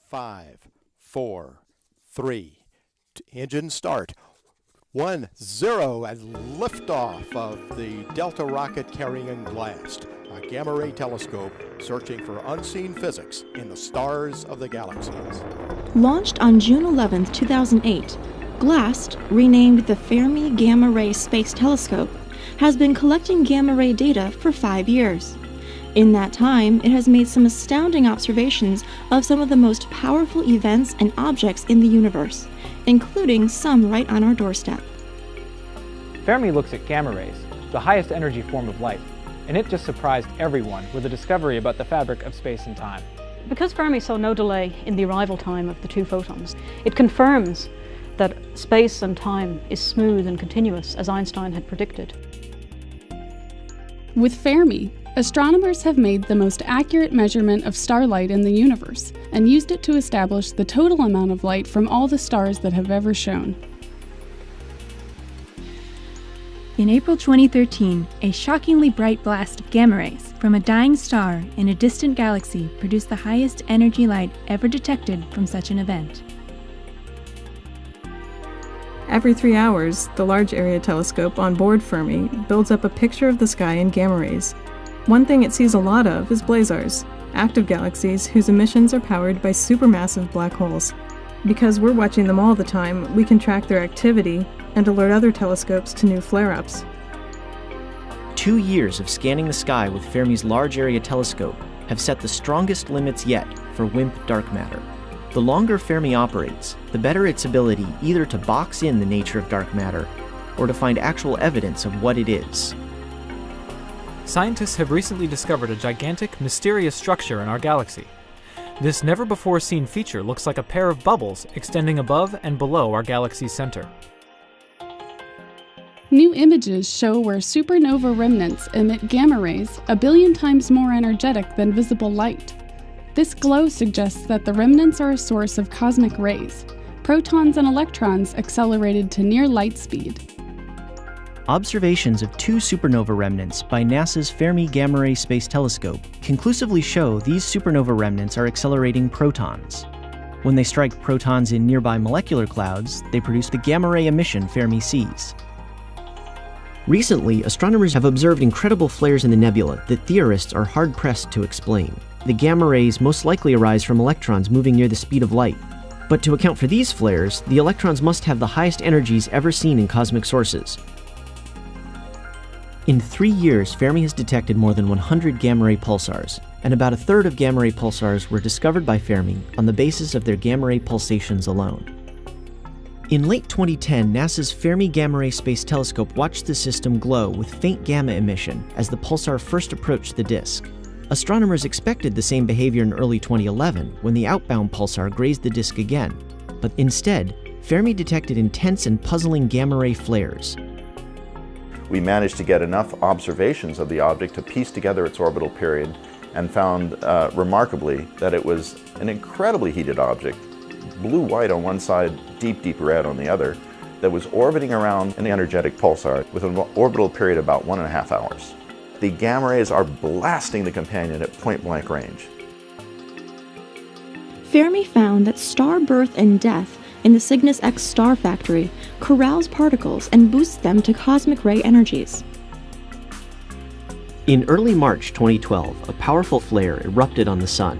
5, 4, 3, engine start. 1, 0, and liftoff of the Delta rocket carrying GLAST, a gamma-ray telescope searching for unseen physics in the stars of the galaxies. Launched on June 11, 2008, GLAST, renamed the Fermi Gamma-Ray Space Telescope, has been collecting gamma-ray data for 5 years. In that time, it has made some astounding observations of some of the most powerful events and objects in the universe, including some right on our doorstep. Fermi looks at gamma rays, the highest energy form of light, and it just surprised everyone with a discovery about the fabric of space and time. Because Fermi saw no delay in the arrival time of the two photons, it confirms that space and time is smooth and continuous, as Einstein had predicted. With Fermi, astronomers have made the most accurate measurement of starlight in the universe and used it to establish the total amount of light from all the stars that have ever shone. In April 2013, a shockingly bright blast of gamma rays from a dying star in a distant galaxy produced the highest energy light ever detected from such an event. Every 3 hours, the Large Area Telescope on board Fermi builds up a picture of the sky in gamma rays. One thing it sees a lot of is blazars, active galaxies whose emissions are powered by supermassive black holes. Because we're watching them all the time, we can track their activity and alert other telescopes to new flare-ups. 2 years of scanning the sky with Fermi's Large Area Telescope have set the strongest limits yet for WIMP dark matter. The longer Fermi operates, the better its ability either to box in the nature of dark matter or to find actual evidence of what it is. Scientists have recently discovered a gigantic, mysterious structure in our galaxy. This never-before-seen feature looks like a pair of bubbles extending above and below our galaxy's center. New images show where supernova remnants emit gamma rays 1 billion times more energetic than visible light. This glow suggests that the remnants are a source of cosmic rays, protons and electrons accelerated to near light speed. Observations of 2 supernova remnants by NASA's Fermi Gamma Ray Space Telescope conclusively show these supernova remnants are accelerating protons. When they strike protons in nearby molecular clouds, they produce the gamma ray emission Fermi sees. Recently, astronomers have observed incredible flares in the nebula that theorists are hard-pressed to explain. The gamma rays most likely arise from electrons moving near the speed of light. But to account for these flares, the electrons must have the highest energies ever seen in cosmic sources. In 3 years, Fermi has detected more than 100 gamma-ray pulsars, and about a third of gamma-ray pulsars were discovered by Fermi on the basis of their gamma-ray pulsations alone. In late 2010, NASA's Fermi Gamma-Ray Space Telescope watched the system glow with faint gamma emission as the pulsar first approached the disk. Astronomers expected the same behavior in early 2011 when the outbound pulsar grazed the disk again, but instead, Fermi detected intense and puzzling gamma-ray flares. We managed to get enough observations of the object to piece together its orbital period and found remarkably that it was an incredibly heated object, blue-white on one side, deep red on the other, that was orbiting around an energetic pulsar with an orbital period about 1.5 hours. The gamma rays are blasting the companion at point-blank range. Fermi found that star birth and death in the Cygnus X star factory corrals particles and boosts them to cosmic ray energies. In early March 2012, a powerful flare erupted on the Sun.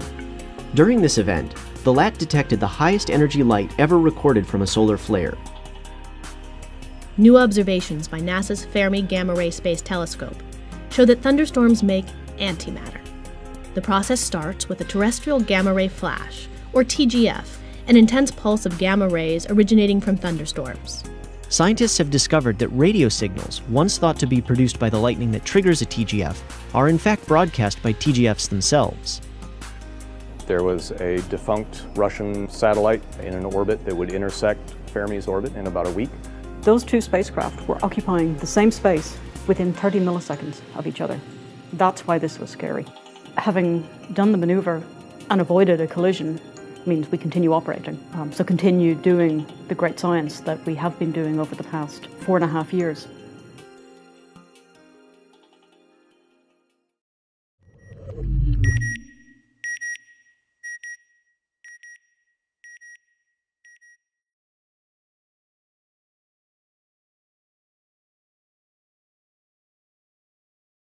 During this event, the LAT detected the highest energy light ever recorded from a solar flare. New observations by NASA's Fermi Gamma Ray Space Telescope show that thunderstorms make antimatter. The process starts with a terrestrial gamma ray flash, or TGF, an intense pulse of gamma rays originating from thunderstorms. Scientists have discovered that radio signals, once thought to be produced by the lightning that triggers a TGF, are in fact broadcast by TGFs themselves. There was a defunct Russian satellite in an orbit that would intersect Fermi's orbit in about a week. Those two spacecraft were occupying the same space within 30 milliseconds of each other. That's why this was scary. Having done the maneuver and avoided a collision means we continue operating. So continue doing the great science that we have been doing over the past 4.5 years.